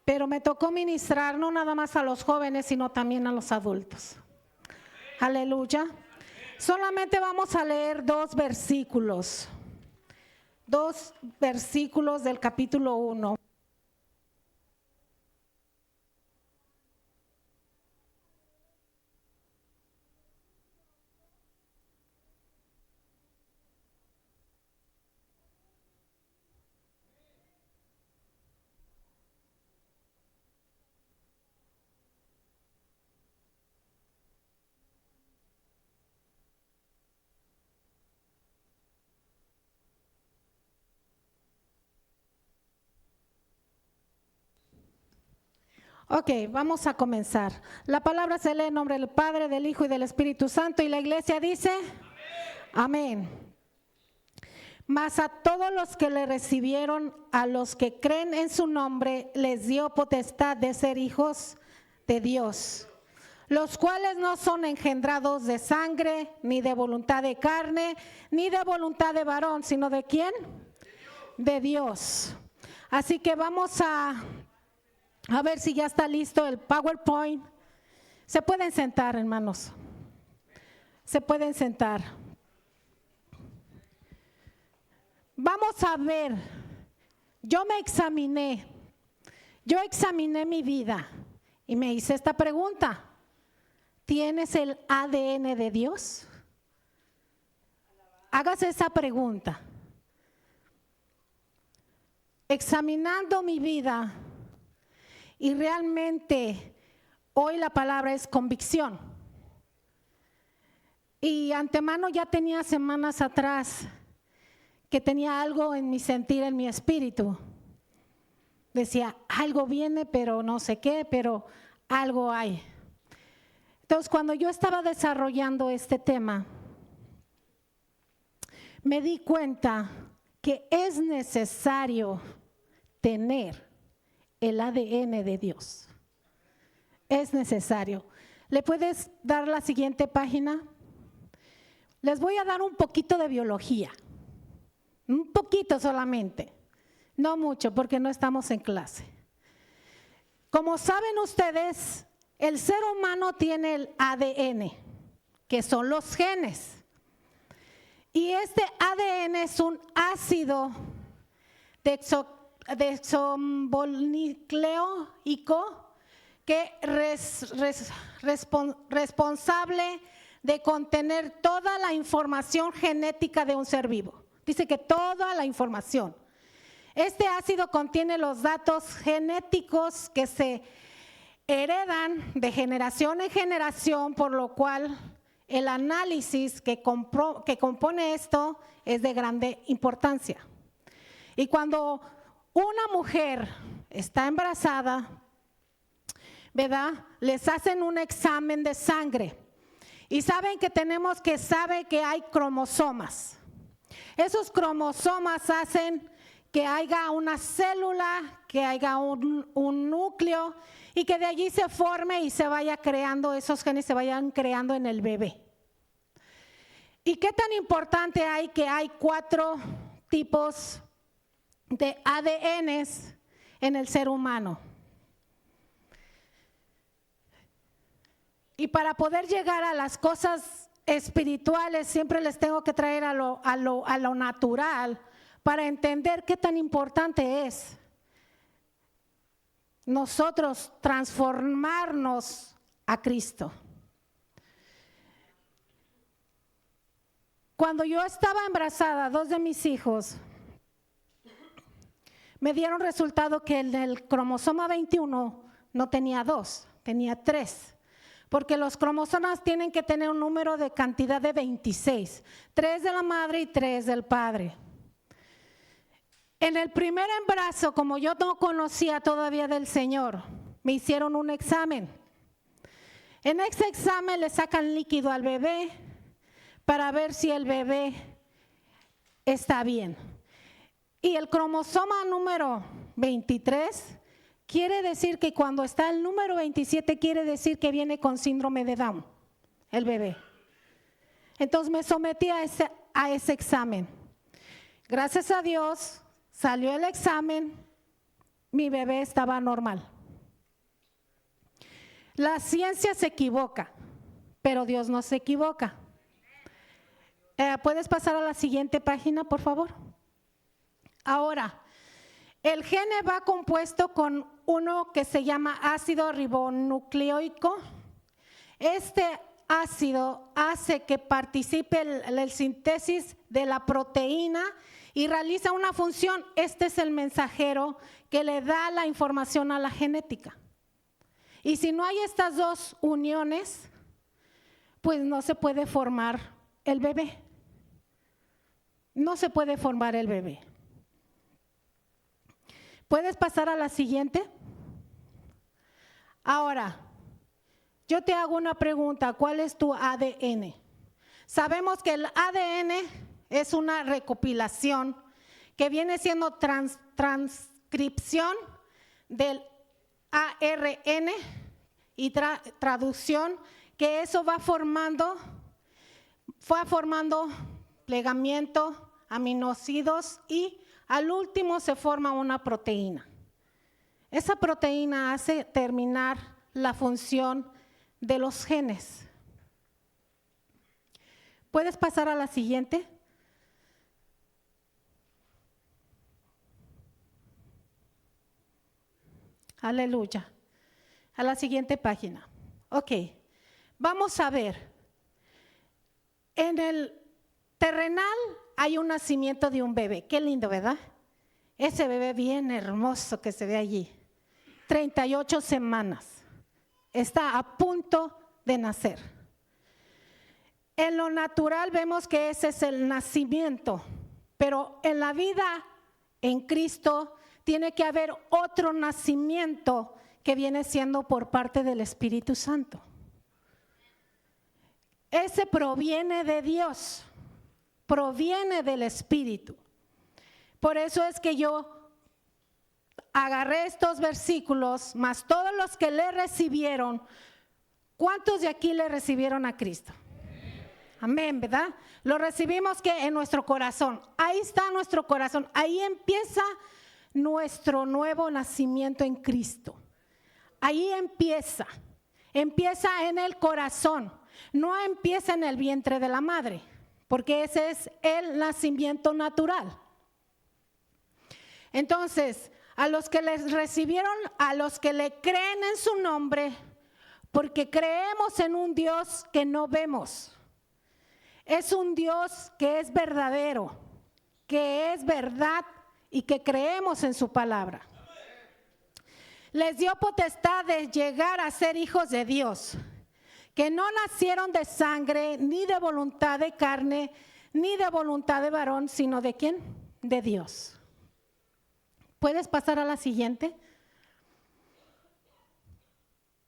pero me tocó ministrar no nada más a los jóvenes, sino también a los adultos. Aleluya. Solamente vamos a leer dos versículos del capítulo 1. Ok, vamos a comenzar. La palabra se lee en nombre del Padre, del Hijo y del Espíritu Santo, y la iglesia dice, amén. Mas a todos los que le recibieron, a los que creen en su nombre, les dio potestad de ser hijos de Dios, los cuales no son engendrados de sangre, ni de voluntad de carne, ni de voluntad de varón, sino ¿de quién? De Dios. Así que vamos a ver si ya está listo el PowerPoint. Se pueden sentar, hermanos. Se pueden sentar. Vamos a ver. Yo examiné mi vida y me hice esta pregunta. ¿Tienes el ADN de Dios? Hágase esa pregunta. Examinando mi vida, y realmente hoy la palabra es convicción. Y antemano ya tenía semanas atrás que tenía algo en mi sentir, en mi espíritu. Decía, algo viene, pero no sé qué, pero algo hay. Entonces, cuando yo estaba desarrollando este tema, me di cuenta que es necesario tener el ADN de Dios. Es necesario. ¿Le puedes dar la siguiente página? Les voy a dar un poquito de biología. Un poquito solamente. No mucho, porque no estamos en clase. Como saben ustedes, el ser humano tiene el ADN, que son los genes. Y este ADN es un ácido desoxirribonucleico que es responsable de contener toda la información genética de un ser vivo. Dice que toda la información. Este ácido contiene los datos genéticos que se heredan de generación en generación, por lo cual el análisis que compone esto es de grande importancia. Y cuando una mujer está embarazada, ¿verdad? Les hacen un examen de sangre y saben que sabe que hay cromosomas. Esos cromosomas hacen que haya una célula, que haya un núcleo y que de allí se forme y se vaya creando, esos genes se vayan creando en el bebé. ¿Y qué tan importante hay que hay 4 tipos de ADNs en el ser humano? Y para poder llegar a las cosas espirituales siempre les tengo que traer a lo natural para entender qué tan importante es nosotros transformarnos a Cristo. Cuando yo estaba embarazada, 2 de mis hijos me dieron resultado que en el cromosoma 21 no tenía 2, tenía 3. Porque los cromosomas tienen que tener un número de cantidad de 26, 3 de la madre y 3 del padre. En el primer embarazo, como yo no conocía todavía del Señor, me hicieron un examen. En ese examen le sacan líquido al bebé para ver si el bebé está bien. Y el cromosoma número 23 quiere decir que cuando está el número 27 quiere decir que viene con síndrome de Down, el bebé. Entonces me sometí a ese examen. Gracias a Dios salió el examen, mi bebé estaba normal. La ciencia se equivoca, pero Dios no se equivoca. ¿Puedes pasar a la siguiente página, por favor? Ahora, el gene va compuesto con uno que se llama ácido ribonucleico. Este ácido hace que participe la síntesis de la proteína y realiza una función. Este es el mensajero que le da la información a la genética. Y si no hay estas dos uniones, pues no se puede formar el bebé. No se puede formar el bebé. ¿Puedes pasar a la siguiente? Ahora, yo te hago una pregunta, ¿cuál es tu ADN? Sabemos que el ADN es una recopilación que viene siendo transcripción del ARN y traducción, que eso va formando plegamiento, aminoácidos y al último se forma una proteína. Esa proteína hace terminar la función de los genes. ¿Puedes pasar a la siguiente? Aleluya. A la siguiente página. Ok, vamos a ver. En el terrenal hay un nacimiento de un bebé. Qué lindo, ¿verdad? Ese bebé bien hermoso que se ve allí. 38 semanas. Está a punto de nacer. En lo natural vemos que ese es el nacimiento, pero en la vida en Cristo tiene que haber otro nacimiento que viene siendo por parte del Espíritu Santo. Ese proviene de Dios, proviene del Espíritu. Por eso es que yo agarré estos versículos, más todos los que le recibieron. ¿Cuántos de aquí le recibieron a Cristo? Amén, ¿verdad? Lo recibimos que en nuestro corazón. Ahí está nuestro corazón. Ahí empieza nuestro nuevo nacimiento en Cristo. Ahí empieza en el corazón, no empieza en el vientre de la madre, porque ese es el nacimiento natural. Entonces, a los que les recibieron, a los que le creen en su nombre, porque creemos en un Dios que no vemos. Es un Dios que es verdadero, que es verdad y que creemos en su palabra. Les dio potestad de llegar a ser hijos de Dios, que no nacieron de sangre, ni de voluntad de carne, ni de voluntad de varón, sino ¿de quién? De Dios. ¿Puedes pasar a la siguiente?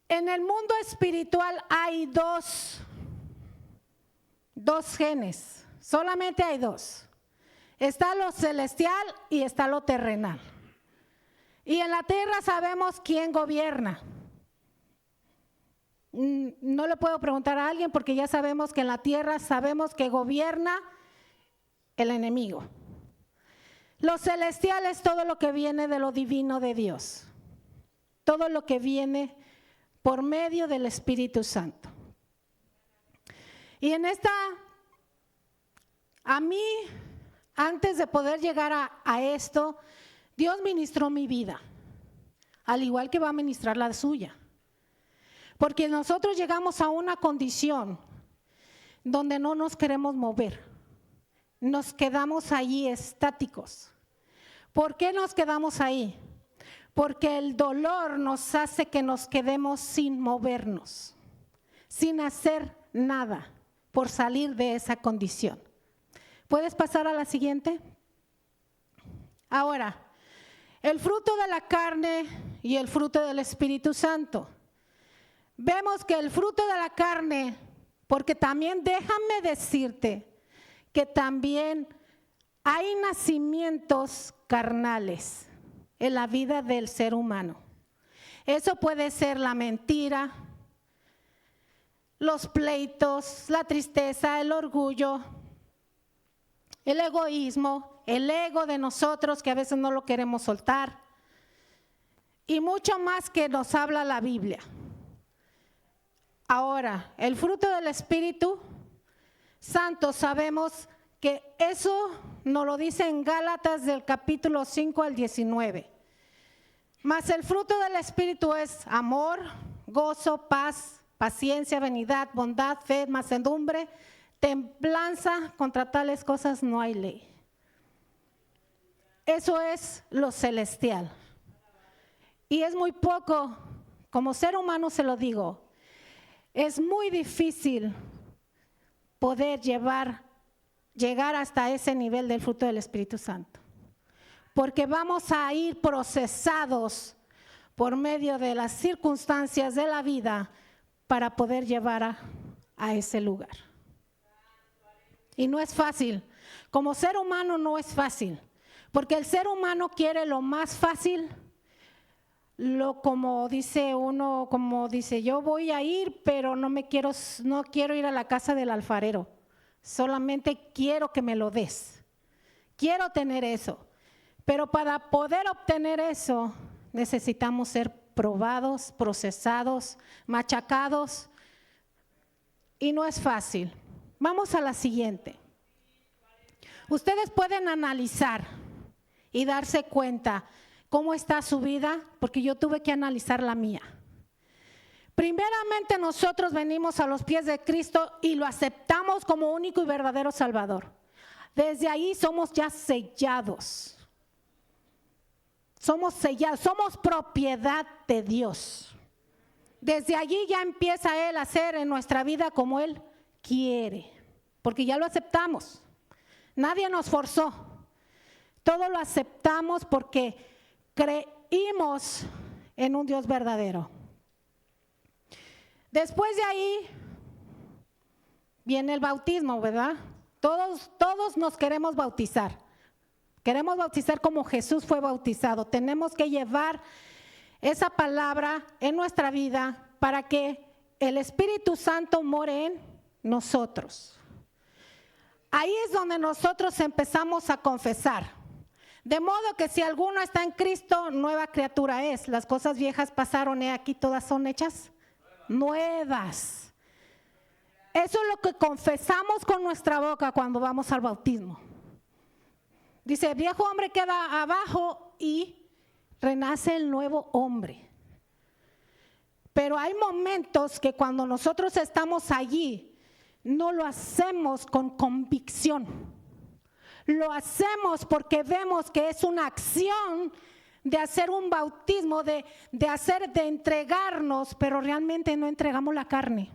En el mundo espiritual hay dos genes, solamente hay dos. Está lo celestial y está lo terrenal. Y en la tierra sabemos quién gobierna. No le puedo preguntar a alguien porque ya sabemos que en la tierra sabemos que gobierna el enemigo. Lo celestial es todo lo que viene de lo divino de Dios. Todo lo que viene por medio del Espíritu Santo. Y en a mí, antes de poder llegar a esto, Dios ministró mi vida, al igual que va a ministrar la suya. Porque nosotros llegamos a una condición donde no nos queremos mover. Nos quedamos allí estáticos. ¿Por qué nos quedamos ahí? Porque el dolor nos hace que nos quedemos sin movernos, sin hacer nada por salir de esa condición. ¿Puedes pasar a la siguiente? Ahora, el fruto de la carne y el fruto del Espíritu Santo. Vemos que el fruto de la carne, porque también déjame decirte que también hay nacimientos carnales en la vida del ser humano. Eso puede ser la mentira, los pleitos, la tristeza, el orgullo, el egoísmo, el ego de nosotros que a veces no lo queremos soltar y mucho más que nos habla la Biblia. Ahora, el fruto del Espíritu Santo, sabemos que eso nos lo dice en Gálatas del capítulo 5 al 19. Mas el fruto del Espíritu es amor, gozo, paz, paciencia, benignidad, bondad, fe, mansedumbre, templanza. Contra tales cosas no hay ley. Eso es lo celestial. Y es muy poco, como ser humano se lo digo, es muy difícil poder llegar hasta ese nivel del fruto del Espíritu Santo. Porque vamos a ir procesados por medio de las circunstancias de la vida para poder llevar a ese lugar. Y no es fácil. Como ser humano no es fácil, porque el ser humano quiere lo más fácil, como dice uno, como dice, yo voy a ir, pero no quiero ir a la casa del alfarero, solamente quiero que me lo des, quiero tener eso. Pero para poder obtener eso, necesitamos ser probados, procesados, machacados, y no es fácil. Vamos a la siguiente. Ustedes pueden analizar y darse cuenta cómo está su vida, porque yo tuve que analizar la mía. Primeramente, nosotros venimos a los pies de Cristo y lo aceptamos como único y verdadero Salvador. Desde ahí somos ya sellados. Somos sellados, somos propiedad de Dios. Desde allí ya empieza Él a hacer en nuestra vida como Él quiere, porque ya lo aceptamos. Nadie nos forzó. Todo lo aceptamos porque creímos en un Dios verdadero. Después de ahí viene el bautismo, ¿verdad? Todos nos queremos bautizar. Queremos bautizar como Jesús fue bautizado. Tenemos que llevar esa palabra en nuestra vida para que el Espíritu Santo more en nosotros. Ahí es donde nosotros empezamos a confesar. De modo que si alguno está en Cristo, nueva criatura es. Las cosas viejas pasaron, aquí todas son hechas nuevas. Eso es lo que confesamos con nuestra boca cuando vamos al bautismo. Dice, el viejo hombre queda abajo y renace el nuevo hombre. Pero hay momentos que cuando nosotros estamos allí, no lo hacemos con convicción. Lo hacemos porque vemos que es una acción de hacer un bautismo, de entregarnos, pero realmente no entregamos la carne.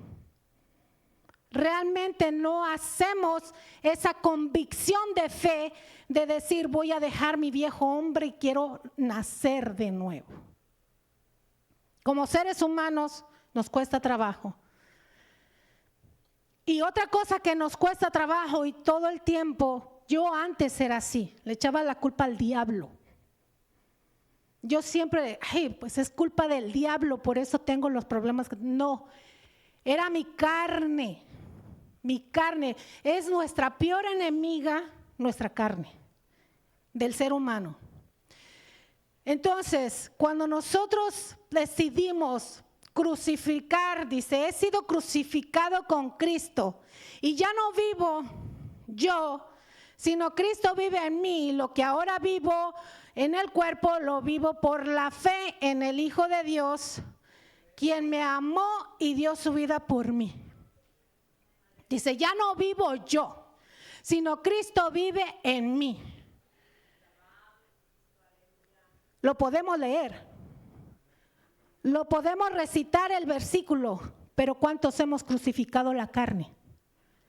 Realmente no hacemos esa convicción de fe de decir voy a dejar mi viejo hombre y quiero nacer de nuevo. Como seres humanos nos cuesta trabajo. Y otra cosa que nos cuesta trabajo y todo el tiempo, yo antes era así, le echaba la culpa al diablo. Yo siempre, pues es culpa del diablo, por eso tengo los problemas. No, era mi carne. Mi carne es nuestra peor enemiga, nuestra carne, del ser humano. Entonces, cuando nosotros decidimos crucificar, dice, he sido crucificado con Cristo y ya no vivo yo, sino Cristo vive en mí. Lo que ahora vivo en el cuerpo, lo vivo por la fe en el Hijo de Dios, quien me amó y dio su vida por mí. Dice, ya no vivo yo, sino Cristo vive en mí. Lo podemos leer, lo podemos recitar el versículo, pero ¿cuántos hemos crucificado la carne?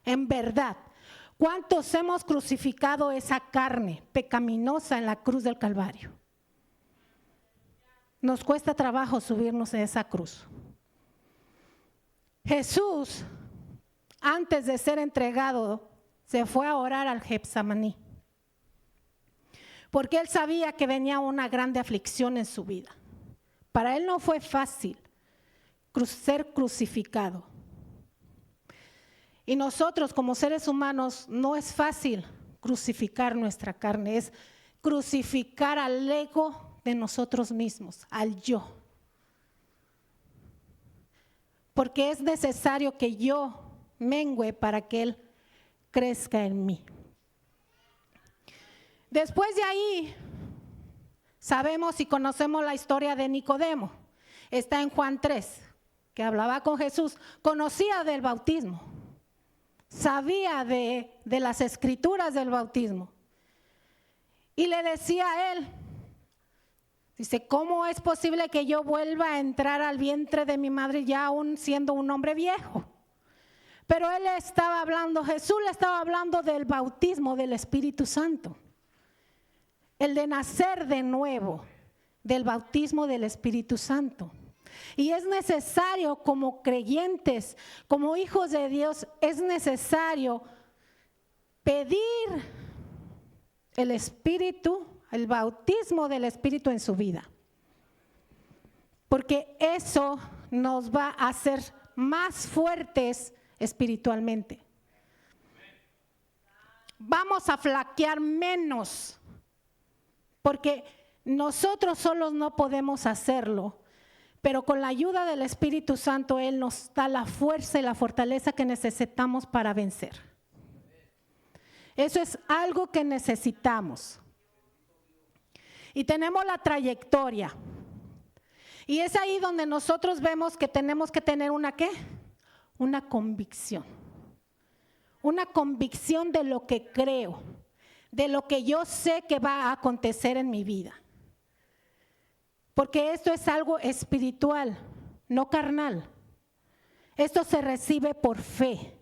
En verdad, ¿cuántos hemos crucificado esa carne pecaminosa en la cruz del Calvario? Nos cuesta trabajo subirnos a esa cruz. Jesús, antes de ser entregado, se fue a orar al Getsemaní, porque él sabía que venía una grande aflicción en su vida. Para él no fue fácil ser crucificado. Y nosotros como seres humanos no es fácil crucificar nuestra carne, es crucificar al ego de nosotros mismos, al yo. porque es necesario que yo mengüe para que Él crezca en mí. Después de ahí, sabemos y conocemos la historia de Nicodemo. Está en Juan 3, que hablaba con Jesús, conocía del bautismo, sabía de las escrituras del bautismo. Y le decía a él, dice, ¿cómo es posible que yo vuelva a entrar al vientre de mi madre ya aún siendo un hombre viejo? Pero él estaba hablando, Jesús le estaba hablando del bautismo del Espíritu Santo. El de nacer de nuevo, del bautismo del Espíritu Santo. Y es necesario como creyentes, como hijos de Dios, es necesario pedir el Espíritu, el bautismo del Espíritu en su vida. Porque eso nos va a hacer más fuertes espiritualmente. Vamos a flaquear menos, porque nosotros solos no podemos hacerlo, pero con la ayuda del Espíritu Santo Él nos da la fuerza y la fortaleza que necesitamos para vencer. Eso es algo que necesitamos. Y tenemos la trayectoria. Y es ahí donde nosotros vemos que tenemos que tener una ¿qué? Una convicción. Una convicción de lo que creo, de lo que yo sé que va a acontecer en mi vida. Porque esto es algo espiritual, no carnal. Esto se recibe por fe.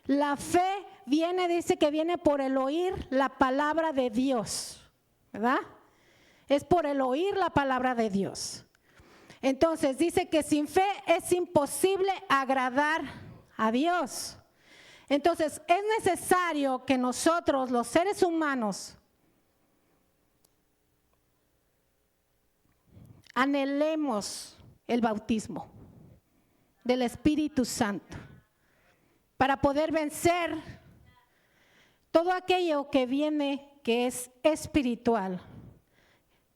La fe viene, dice que viene por el oír la palabra de Dios, ¿verdad? Es por el oír la palabra de Dios. Entonces dice que sin fe es imposible agradar a Dios. Entonces es necesario que nosotros, los seres humanos, anhelemos el bautismo del Espíritu Santo para poder vencer todo aquello que viene, que es espiritual,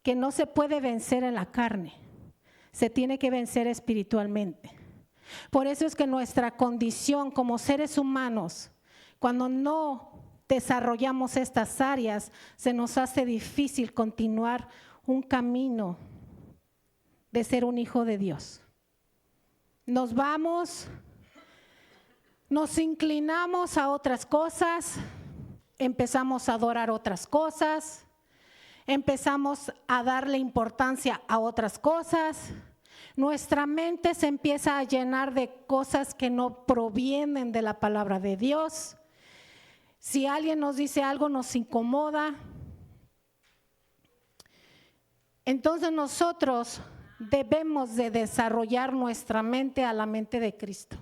que no se puede vencer en la carne, se tiene que vencer espiritualmente. Por eso es que nuestra condición como seres humanos, cuando no desarrollamos estas áreas, se nos hace difícil continuar un camino de ser un hijo de Dios. Nos vamos, nos inclinamos a otras cosas, empezamos a adorar otras cosas, empezamos a darle importancia a otras cosas. Nuestra mente se empieza a llenar de cosas que no provienen de la palabra de Dios. Si alguien nos dice algo, nos incomoda. Entonces nosotros debemos de desarrollar nuestra mente a la mente de Cristo.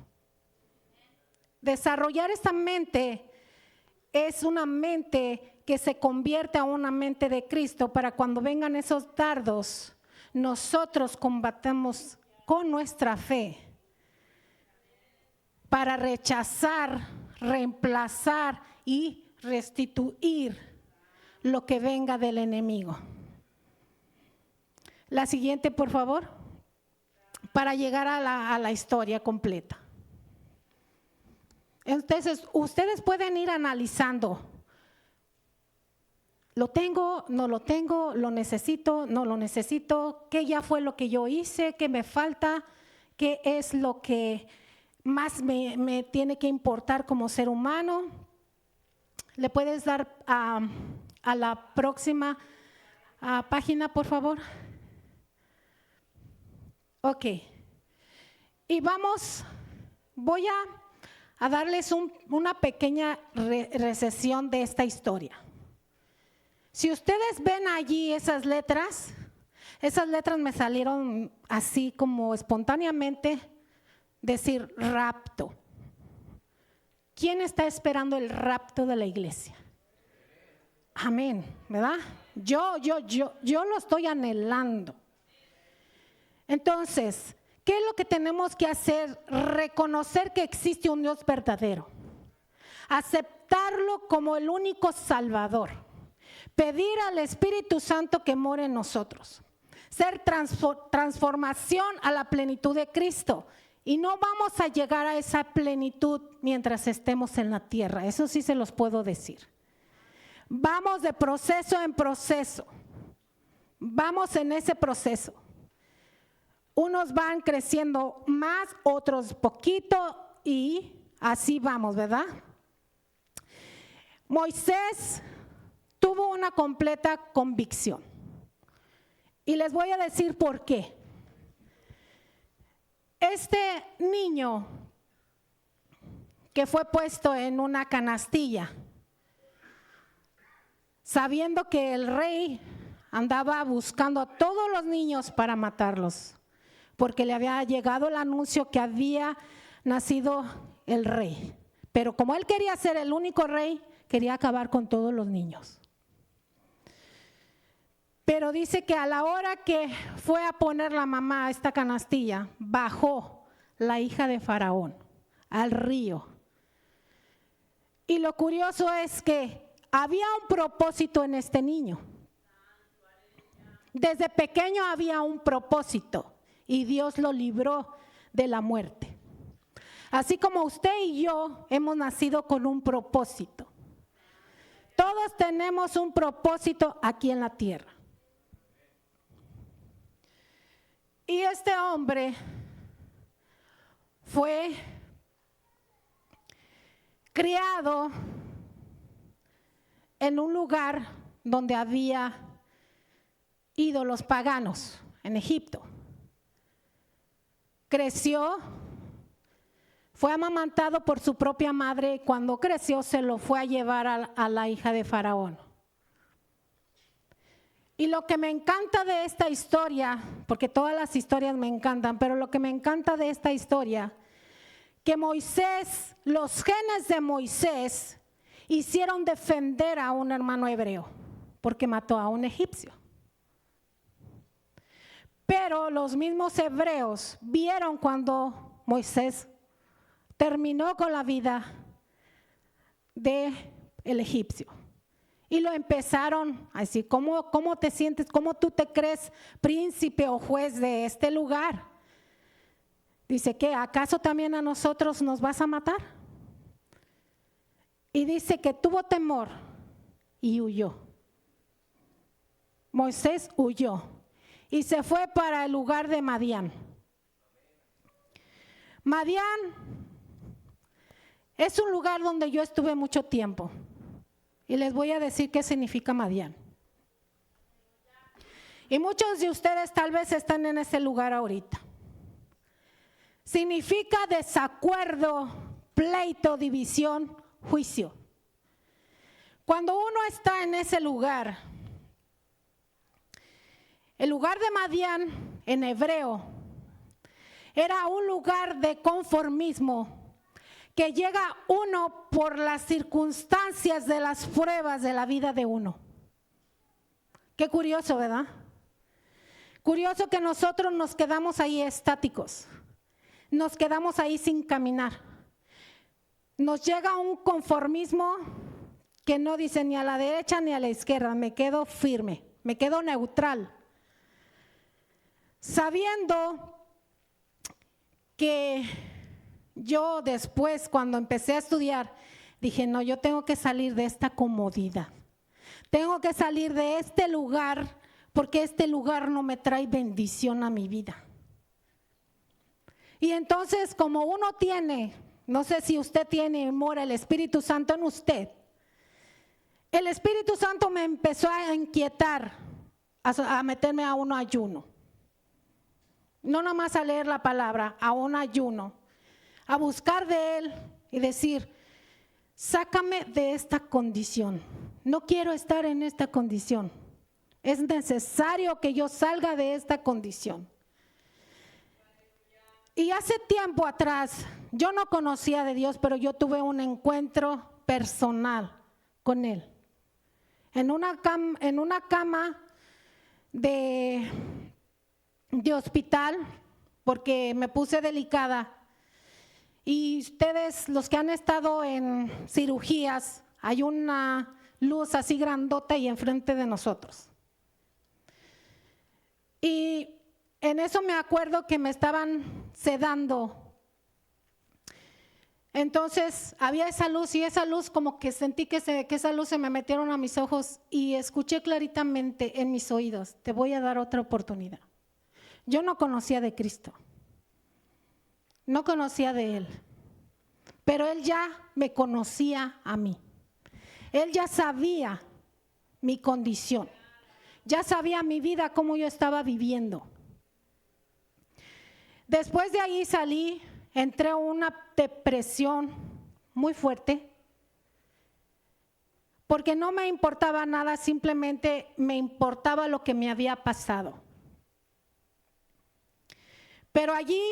Desarrollar esta mente es una mente que se convierte a una mente de Cristo para cuando vengan esos dardos, nosotros combatamos con nuestra fe para rechazar, reemplazar y restituir lo que venga del enemigo. La siguiente, por favor, para llegar a la historia completa. Entonces, ustedes pueden ir analizando. ¿Lo tengo? ¿No lo tengo? ¿Lo necesito? ¿No lo necesito? ¿Qué ya fue lo que yo hice? ¿Qué me falta? ¿Qué es lo que más me tiene que importar como ser humano? ¿Le puedes dar a la próxima página, por favor? Ok. Y voy a darles una pequeña recesión de esta historia. Si ustedes ven allí esas letras me salieron así como espontáneamente decir rapto. ¿Quién está esperando el rapto de la iglesia? Amén, ¿verdad? Yo lo estoy anhelando. Entonces, ¿qué es lo que tenemos que hacer? Reconocer que existe un Dios verdadero. Aceptarlo como el único Salvador. Pedir al Espíritu Santo que more en nosotros. Ser transformación a la plenitud de Cristo. Y no vamos a llegar a esa plenitud mientras estemos en la tierra, eso sí se los puedo decir. Vamos de proceso en proceso, vamos en ese proceso. Unos van creciendo más, otros poquito y así vamos, ¿verdad? Moisés tuvo una completa convicción y les voy a decir por qué. Este niño que fue puesto en una canastilla, sabiendo que el rey andaba buscando a todos los niños para matarlos, porque le había llegado el anuncio que había nacido el rey. Pero como él quería ser el único rey, quería acabar con todos los niños. Pero dice que a la hora que fue a poner la mamá a esta canastilla, bajó la hija de Faraón al río. Y lo curioso es que había un propósito en este niño. Desde pequeño había un propósito y Dios lo libró de la muerte. Así como usted y yo hemos nacido con un propósito. Todos tenemos un propósito aquí en la tierra. Y este hombre fue criado en un lugar donde había ídolos paganos, en Egipto. Creció, fue amamantado por su propia madre y cuando creció se lo fue a llevar a la hija de Faraón. Y lo que me encanta de esta historia, porque todas las historias me encantan, pero lo que me encanta de esta historia, que Moisés, los genes de Moisés hicieron defender a un hermano hebreo, porque mató a un egipcio. Pero los mismos hebreos vieron cuando Moisés terminó con la vida del egipcio. Y lo empezaron a decir, ¿cómo te sientes? ¿Cómo tú te crees príncipe o juez de este lugar? Dice, ¿qué? ¿Acaso también a nosotros nos vas a matar? Y dice que tuvo temor y huyó. Moisés huyó y se fue para el lugar de Madián. Madián es un lugar donde yo estuve mucho tiempo. Y les voy a decir qué significa Madián. Y muchos de ustedes tal vez están en ese lugar ahorita. Significa desacuerdo, pleito, división, juicio. Cuando uno está en ese lugar, el lugar de Madián en hebreo era un lugar de conformismo que llega uno por las circunstancias de las pruebas de la vida de uno. Qué curioso, ¿verdad? Curioso que nosotros nos quedamos ahí estáticos, nos quedamos ahí sin caminar. Nos llega un conformismo que no dice ni a la derecha ni a la izquierda, me quedo firme, me quedo neutral. Sabiendo que yo después, cuando empecé a estudiar, dije, no, yo tengo que salir de esta comodidad. Tengo que salir de este lugar porque este lugar no me trae bendición a mi vida. Y entonces, como uno tiene, no sé si usted tiene, mora el Espíritu Santo en usted, el Espíritu Santo me empezó a inquietar, a meterme a un ayuno. No nada más a leer la palabra, a un ayuno. A buscar de Él y decir, sácame de esta condición, no quiero estar en esta condición, es necesario que yo salga de esta condición. Y hace tiempo atrás, yo no conocía de Dios, pero yo tuve un encuentro personal con Él. En una cama de hospital, porque me puse delicada. Y ustedes, los que han estado en cirugías, hay una luz así grandota y enfrente de nosotros. Y en eso me acuerdo que me estaban sedando Entonces había esa luz y esa luz como que sentí que esa luz se me metieron a mis ojos y escuché claritamente en mis oídos: te voy a dar otra oportunidad. Yo no conocía de Cristo, no conocía de Él, pero Él ya me conocía a mí. Él ya sabía mi condición, ya sabía mi vida, cómo yo estaba viviendo. Después de ahí salí, entré en una depresión muy fuerte, porque no me importaba nada, simplemente me importaba lo que me había pasado. Pero allí,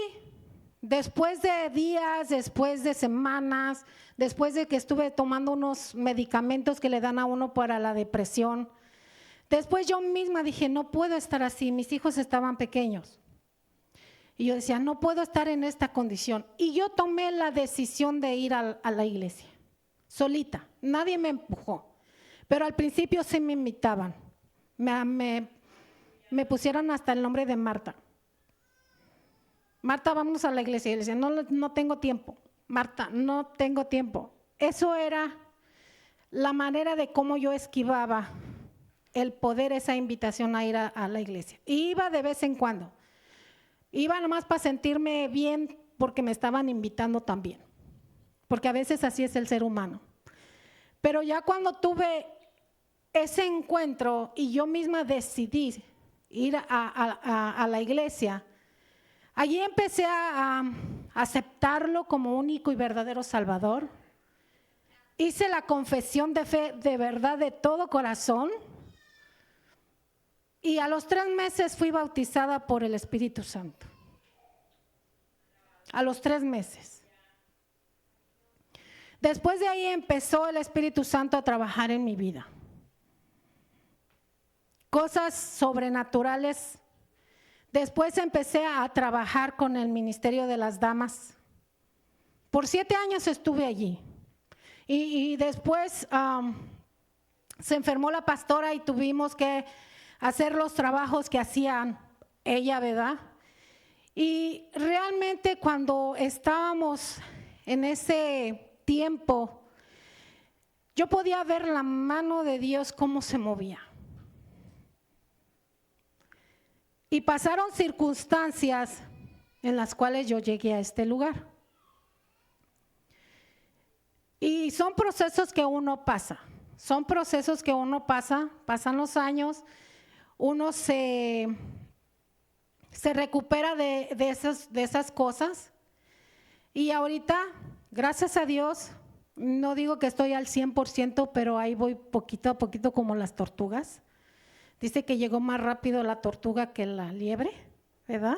después de días, después de semanas, después de que estuve tomando unos medicamentos que le dan a uno para la depresión, después yo misma dije: no puedo estar así, mis hijos estaban pequeños. Y yo decía: no puedo estar en esta condición. Y yo tomé la decisión de ir a la iglesia, solita. Nadie me empujó, pero al principio sí me invitaban. Me pusieron hasta el nombre de Marta. Marta, vamos a la iglesia. Y yo decía: no tengo tiempo. Marta, no tengo tiempo. Eso era la manera de cómo yo esquivaba el poder, esa invitación a ir a la iglesia. Y iba de vez en cuando. Iba nomás para sentirme bien, porque me estaban invitando también, porque a veces así es el ser humano. Pero ya cuando tuve ese encuentro y yo misma decidí ir a la iglesia, allí empecé a aceptarlo como único y verdadero Salvador. Hice la confesión de fe de verdad, de todo corazón, y a los 3 meses fui bautizada por el Espíritu Santo. A los 3 meses. Después de ahí empezó el Espíritu Santo a trabajar en mi vida. Cosas sobrenaturales. Después empecé a trabajar con el Ministerio de las Damas. Por 7 años estuve allí. Y después se enfermó la pastora y tuvimos que hacer los trabajos que hacían ella, ¿verdad? Y realmente cuando estábamos en ese tiempo, yo podía ver la mano de Dios cómo se movía. Y pasaron circunstancias en las cuales yo llegué a este lugar. Y son procesos que uno pasa, pasan los años, uno se recupera de esas cosas. Y ahorita, gracias a Dios, no digo que estoy al 100%, pero ahí voy poquito a poquito como las tortugas. Dice que llegó más rápido la tortuga que la liebre, ¿verdad?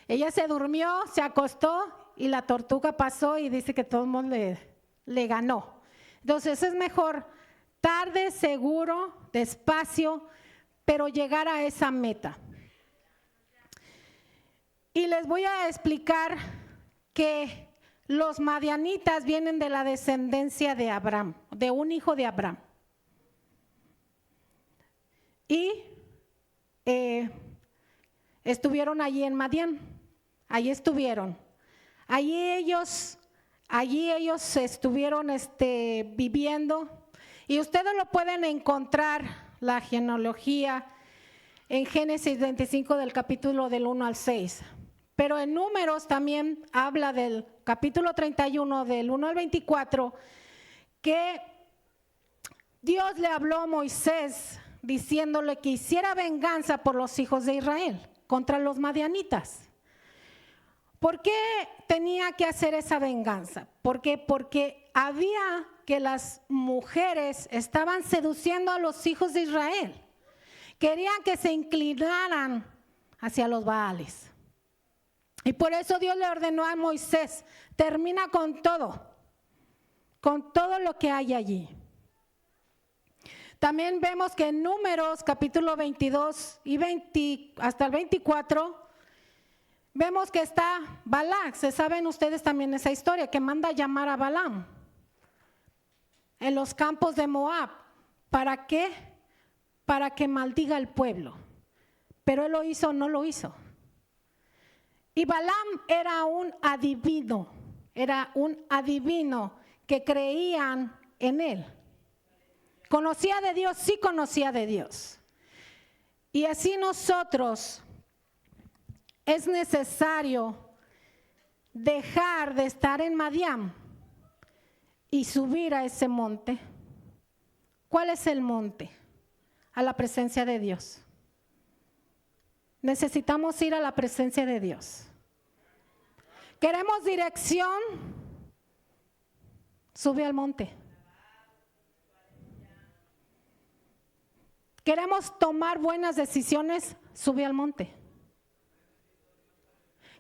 Ella se durmió, se acostó y la tortuga pasó y dice que todo el mundo le ganó. Entonces es mejor tarde, seguro, despacio, pero llegar a esa meta. Y les voy a explicar que los madianitas vienen de la descendencia de Abraham, de un hijo de Abraham. Y estuvieron allí en Madián, allí estuvieron. Allí ellos estuvieron viviendo, y ustedes lo pueden encontrar, la genealogía, en Génesis 25 del capítulo del 1 al 6. Pero en Números también habla del capítulo 31 del 1 al 24, que Dios le habló a Moisés diciéndole que hiciera venganza por los hijos de Israel contra los madianitas. ¿Por qué tenía que hacer esa venganza? Porque había que las mujeres estaban seduciendo a los hijos de Israel. Querían que se inclinaran hacia los Baales. Y por eso Dios le ordenó a Moisés: termina con todo lo que hay allí. También vemos que en Números capítulo 22 y hasta el 24, vemos que está Balac. Se saben ustedes también esa historia, que manda a llamar a Balaam en los campos de Moab. ¿Para qué? Para que maldiga al pueblo. Pero él lo hizo o no lo hizo. Y Balaam era un adivino, era un adivino que creían en él. ¿Conocía de Dios? Sí conocía de Dios. Y así nosotros es necesario dejar de estar en Madián y subir a ese monte. ¿Cuál es el monte? A la presencia de Dios. Necesitamos ir a la presencia de Dios. ¿Queremos dirección? Sube al monte. ¿Queremos tomar buenas decisiones? Sube al monte.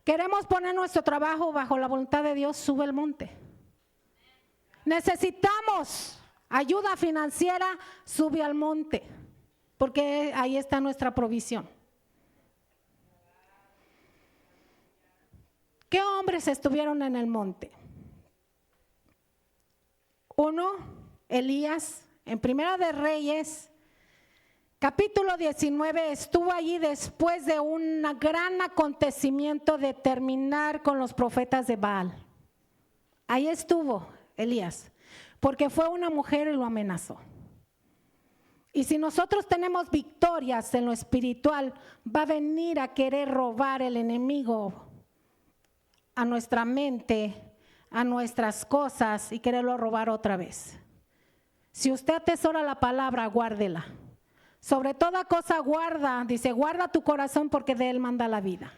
¿Queremos poner nuestro trabajo bajo la voluntad de Dios? Sube al monte. Necesitamos ayuda financiera, sube al monte, porque ahí está nuestra provisión. ¿Qué hombres estuvieron en el monte? Uno, Elías, en Primera de Reyes, capítulo 19, estuvo allí después de un gran acontecimiento de terminar con los profetas de Baal. Ahí estuvo Elías, porque fue una mujer y lo amenazó. Y si nosotros tenemos victorias en lo espiritual, va a venir a querer robar el enemigo a nuestra mente, a nuestras cosas y quererlo robar otra vez. Si usted atesora la palabra, guárdela. Sobre toda cosa guarda, dice, guarda tu corazón porque de él manda la vida.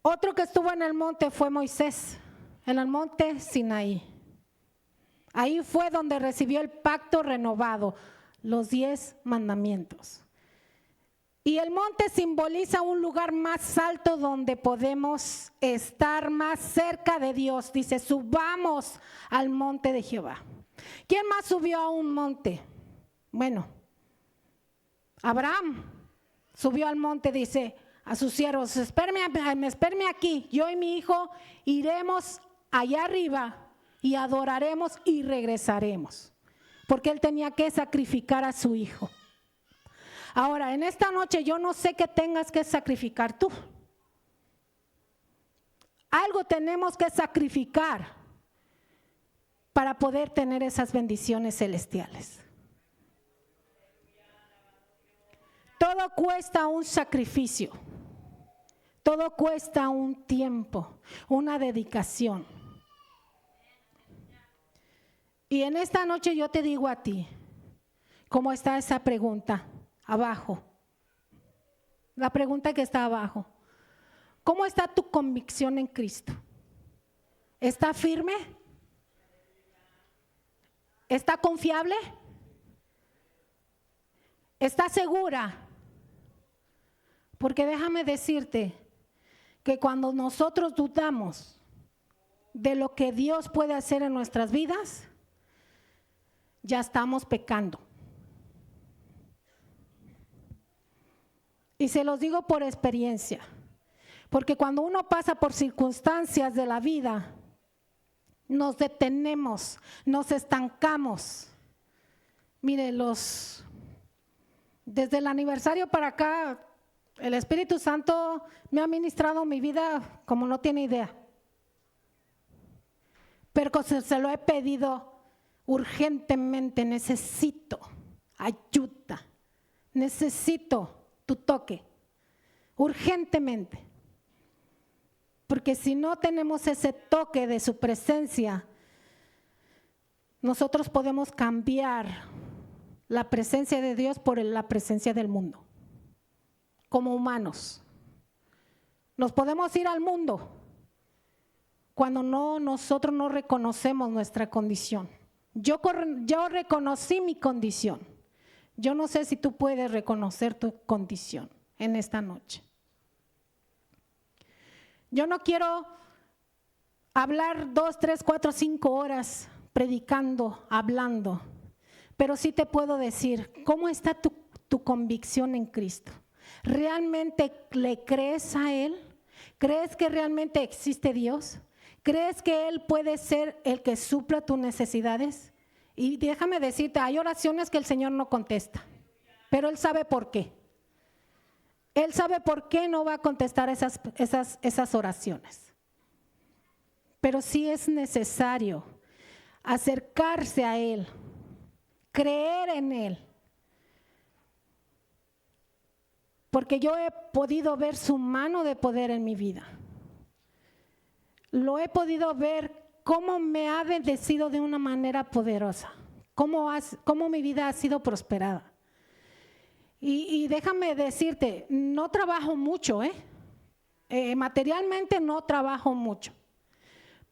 Otro que estuvo en el monte fue Moisés, en el monte Sinaí. Ahí fue donde recibió el pacto renovado, los 10 mandamientos. Y el monte simboliza un lugar más alto donde podemos estar más cerca de Dios. Dice, subamos al monte de Jehová. ¿Quién más subió a un monte? Bueno, Abraham subió al monte, dice a sus siervos, espérame aquí, yo y mi hijo iremos allá arriba y adoraremos y regresaremos, porque él tenía que sacrificar a su hijo. Ahora, en esta noche yo no sé qué tengas que sacrificar tú. Algo tenemos que sacrificar para poder tener esas bendiciones celestiales. Todo cuesta un sacrificio, todo cuesta un tiempo, una dedicación. Y en esta noche yo te digo a ti, ¿cómo está esa pregunta? Abajo, la pregunta que está abajo, ¿cómo está tu convicción en Cristo? ¿Está firme? ¿Está confiable? ¿Está segura? Porque déjame decirte que cuando nosotros dudamos de lo que Dios puede hacer en nuestras vidas, ya estamos pecando. Y se los digo por experiencia, porque cuando uno pasa por circunstancias de la vida, nos detenemos, nos estancamos. Mire, desde el aniversario para acá, el Espíritu Santo me ha ministrado mi vida como no tiene idea. Pero se lo he pedido urgentemente, necesito ayuda, necesito tu toque, urgentemente. Porque si no tenemos ese toque de su presencia, nosotros podemos cambiar la presencia de Dios por la presencia del mundo. Como humanos, nos podemos ir al mundo cuando nosotros no reconocemos nuestra condición. Yo reconocí mi condición. Yo no sé si tú puedes reconocer tu condición en esta noche. Yo no quiero hablar 2, 3, 4, 5 horas predicando, hablando, pero sí te puedo decir, ¿cómo está tu convicción en Cristo? ¿Realmente le crees a Él? ¿Crees que realmente existe Dios? ¿Crees que Él puede ser el que supla tus necesidades? Y déjame decirte, hay oraciones que el Señor no contesta, pero Él sabe por qué. Él sabe por qué no va a contestar esas oraciones. Pero sí es necesario acercarse a Él, creer en Él. Porque yo he podido ver su mano de poder en mi vida. Lo he podido ver cómo me ha bendecido de una manera poderosa, cómo mi vida ha sido prosperada. Y déjame decirte, no trabajo mucho, materialmente no trabajo mucho,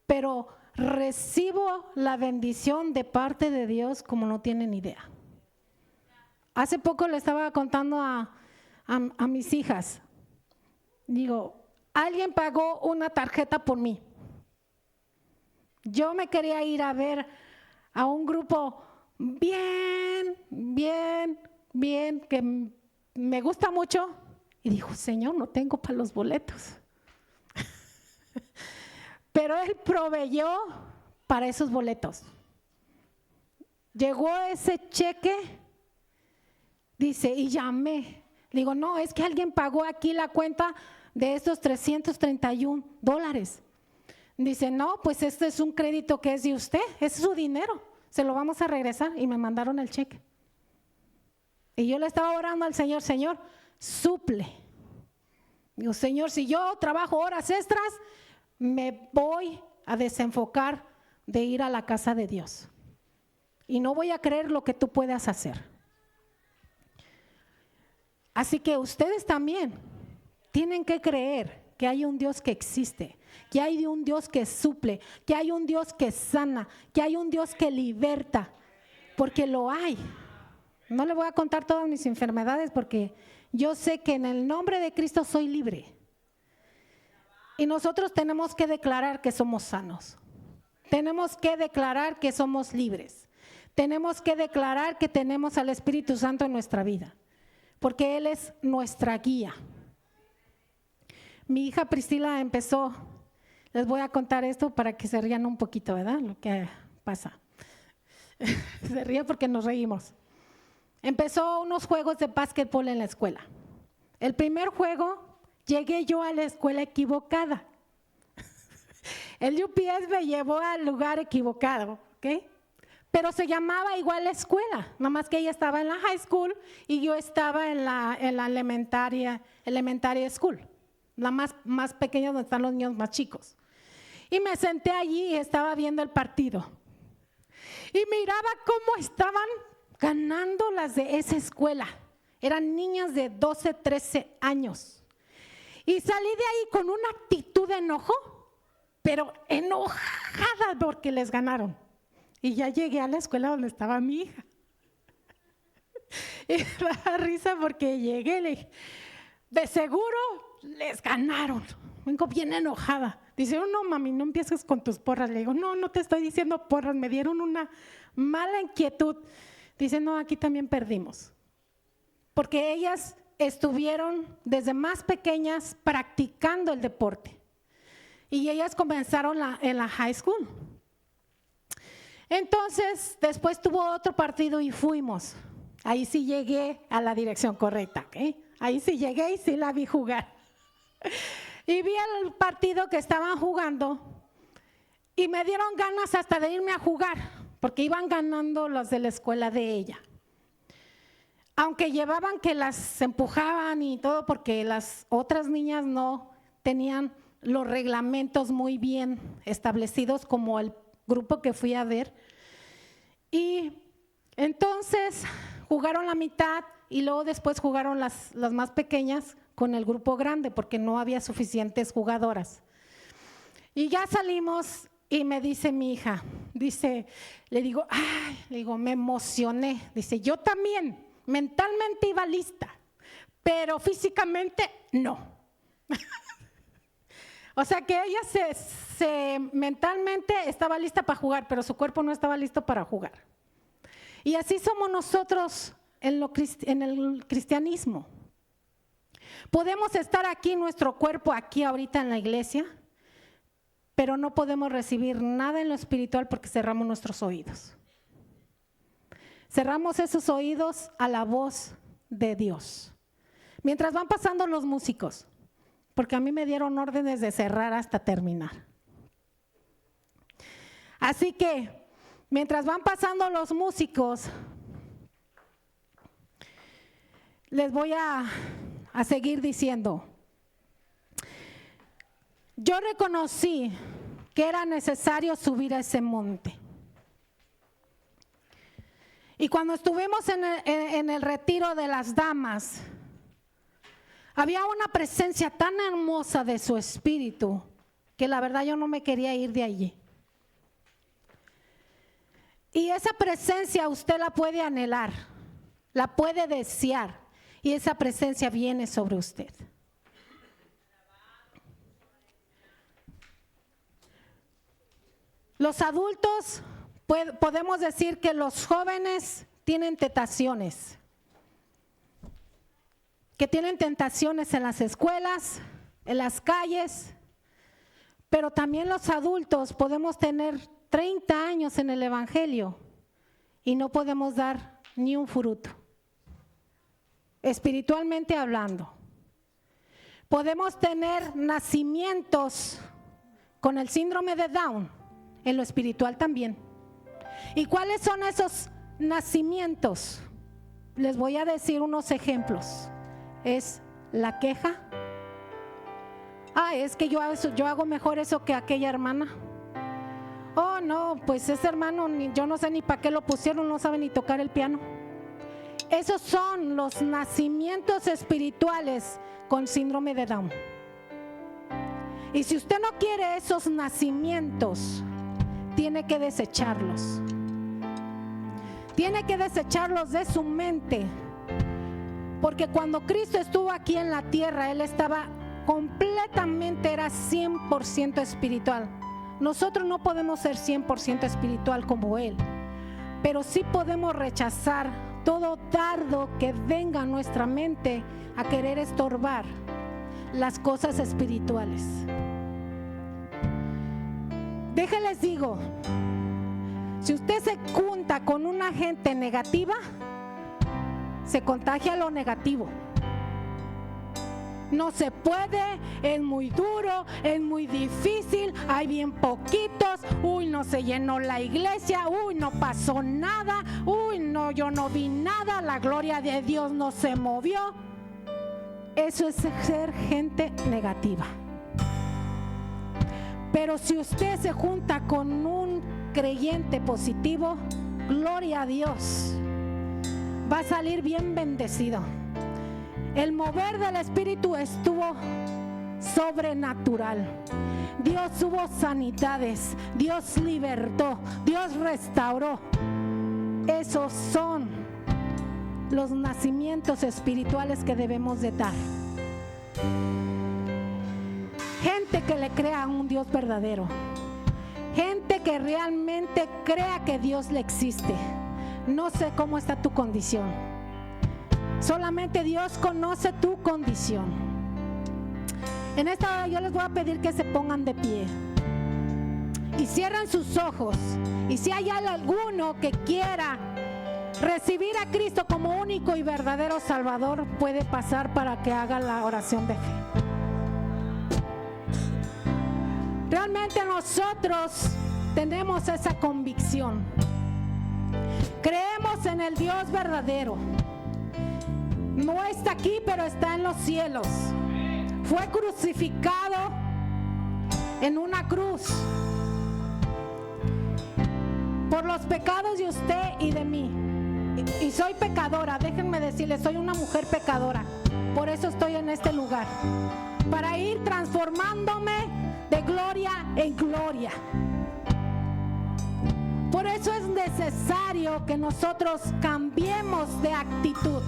pero recibo la bendición de parte de Dios como no tienen idea. Hace poco le estaba contando a mis hijas, digo, alguien pagó una tarjeta por mí. Yo me quería ir a ver a un grupo bien, que me gusta mucho, y dijo, Señor, no tengo para los boletos. Pero Él proveyó para esos boletos. Llegó ese cheque, dice, y llamé. Digo, no, es que alguien pagó aquí la cuenta de estos $331. Dice, no, pues este es un crédito que es de usted, es su dinero, se lo vamos a regresar. Y me mandaron el cheque. Y yo le estaba orando al Señor, Señor, suple. Digo, Señor, si yo trabajo horas extras, me voy a desenfocar de ir a la casa de Dios. Y no voy a creer lo que tú puedas hacer. Así que ustedes también tienen que creer que hay un Dios que existe, que hay un Dios que suple, que hay un Dios que sana, que hay un Dios que liberta, porque lo hay. No le voy a contar todas mis enfermedades porque yo sé que en el nombre de Cristo soy libre. Y nosotros tenemos que declarar que somos sanos. Tenemos que declarar que somos libres. Tenemos que declarar que tenemos al Espíritu Santo en nuestra vida, porque Él es nuestra guía. Mi hija Priscila empezó, les voy a contar esto para que se rían un poquito, ¿verdad? Lo que pasa. Se ríe porque nos reímos. Empezó unos juegos de básquetbol en la escuela. El primer juego, llegué yo a la escuela equivocada. El UPS me llevó al lugar equivocado, ¿ok? Pero se llamaba igual la escuela, nada más que ella estaba en la high school y yo estaba en la elementary school, la más pequeña donde están los niños más chicos. Y me senté allí y estaba viendo el partido. Y miraba cómo estaban ganando las de esa escuela. Eran niñas de 12, 13 años. Y salí de ahí con una actitud de enojo, pero enojada porque les ganaron. Y ya llegué a la escuela donde estaba mi hija. Y me da risa porque llegué y le dije, de seguro les ganaron. Vengo bien enojada. Dice, no mami, no empieces con tus porras. Le digo, no te estoy diciendo porras, me dieron una mala inquietud. Dice, no, aquí también perdimos. Porque ellas estuvieron desde más pequeñas practicando el deporte. Y ellas comenzaron en la high school. Entonces, después tuvo otro partido y fuimos. Ahí sí llegué a la dirección correcta, ¿ok? Ahí sí llegué y sí la vi jugar. Y vi el partido que estaban jugando y me dieron ganas hasta de irme a jugar, porque iban ganando los de la escuela de ella. Aunque llevaban que las empujaban y todo, porque las otras niñas no tenían los reglamentos muy bien establecidos como el grupo que fui a ver. Y entonces jugaron la mitad y luego después jugaron las más pequeñas con el grupo grande porque no había suficientes jugadoras. Y ya salimos y me dice mi hija, le digo, me emocioné. Dice, yo también, mentalmente iba lista, pero físicamente no. O sea que ella mentalmente estaba lista para jugar, pero su cuerpo no estaba listo para jugar. Y así somos nosotros en el cristianismo. Podemos estar aquí, nuestro cuerpo aquí ahorita en la iglesia, pero no podemos recibir nada en lo espiritual porque cerramos nuestros oídos. Cerramos esos oídos a la voz de Dios. Mientras van pasando los músicos, porque a mí me dieron órdenes de cerrar hasta terminar. Así que, mientras van pasando los músicos, les voy a seguir diciendo. Yo reconocí que era necesario subir a ese monte. Y cuando estuvimos en el retiro de las damas, había una presencia tan hermosa de su espíritu que la verdad yo no me quería ir de allí. Y esa presencia usted la puede anhelar, la puede desear, y esa presencia viene sobre usted. Los adultos, podemos decir que los jóvenes tienen tentaciones, en las escuelas, en las calles, pero también los adultos podemos tener 30 años en el evangelio y no podemos dar ni un fruto, espiritualmente hablando. Podemos tener nacimientos con el síndrome de Down, en lo espiritual también. ¿Y cuáles son esos nacimientos? Les voy a decir unos ejemplos. Es la queja. Es que yo hago mejor eso que aquella hermana. Oh, no, pues ese hermano, yo no sé ni para qué lo pusieron, no sabe ni tocar el piano. Esos son los nacimientos espirituales con síndrome de Down. Y si usted no quiere esos nacimientos, tiene que desecharlos. Tiene que desecharlos de su mente. Porque cuando Cristo estuvo aquí en la tierra, Él estaba completamente, era 100% espiritual. Nosotros no podemos ser 100% espiritual como Él, pero sí podemos rechazar todo dardo que venga a nuestra mente a querer estorbar las cosas espirituales. Déjenles digo, si usted se junta con una gente negativa, se contagia lo negativo. No se puede, es muy duro, es muy difícil, hay bien poquitos, uy, no se llenó la iglesia, uy, no pasó nada, uy, no, yo no vi nada, la gloria de Dios no se movió. Eso es ser gente negativa. Pero si usted se junta con un creyente positivo, gloria a Dios, va a salir bien bendecido. El mover del Espíritu estuvo sobrenatural. Dios hubo sanidades, Dios libertó, Dios restauró. Esos son los nacimientos espirituales que debemos de dar. Gente que le crea a un Dios verdadero. Gente que realmente crea que Dios le existe. No sé cómo está tu condición. Solamente Dios conoce tu condición. En esta hora yo les voy a pedir que se pongan de pie y cierren sus ojos. Y si hay alguno que quiera recibir a Cristo como único y verdadero Salvador, puede pasar para que haga la oración de fe. Realmente nosotros tenemos esa convicción. Creemos en el Dios verdadero. No está aquí, pero está en los cielos. Fue crucificado en una cruz por los pecados de usted y de mí. Y soy pecadora, déjenme decirles, soy una mujer pecadora. Por eso estoy en este lugar, para ir transformándome de gloria en gloria. Por eso es necesario que nosotros cambiemos de actitud.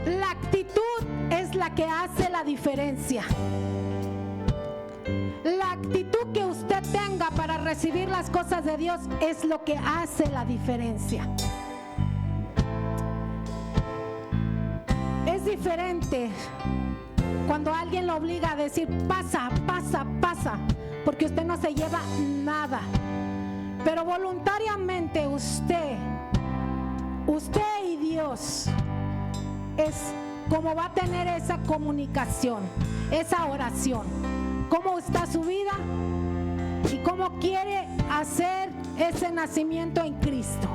La actitud es la que hace la diferencia. La actitud que usted tenga para recibir las cosas de Dios es lo que hace la diferencia. Es diferente cuando alguien lo obliga a decir pasa, pasa, pasa, porque usted no se lleva nada. Pero voluntariamente usted y Dios es cómo va a tener esa comunicación, esa oración, cómo está su vida y cómo quiere hacer ese nacimiento en Cristo.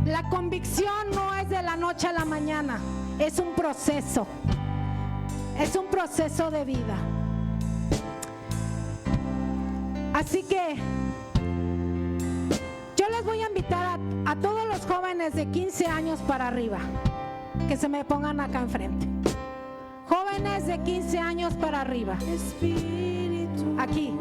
La convicción no es de la noche a la mañana, es un proceso de vida. Así que yo les voy a invitar a todos los jóvenes de 15 años para arriba, que se me pongan acá enfrente. Jóvenes de 15 años para arriba. Aquí.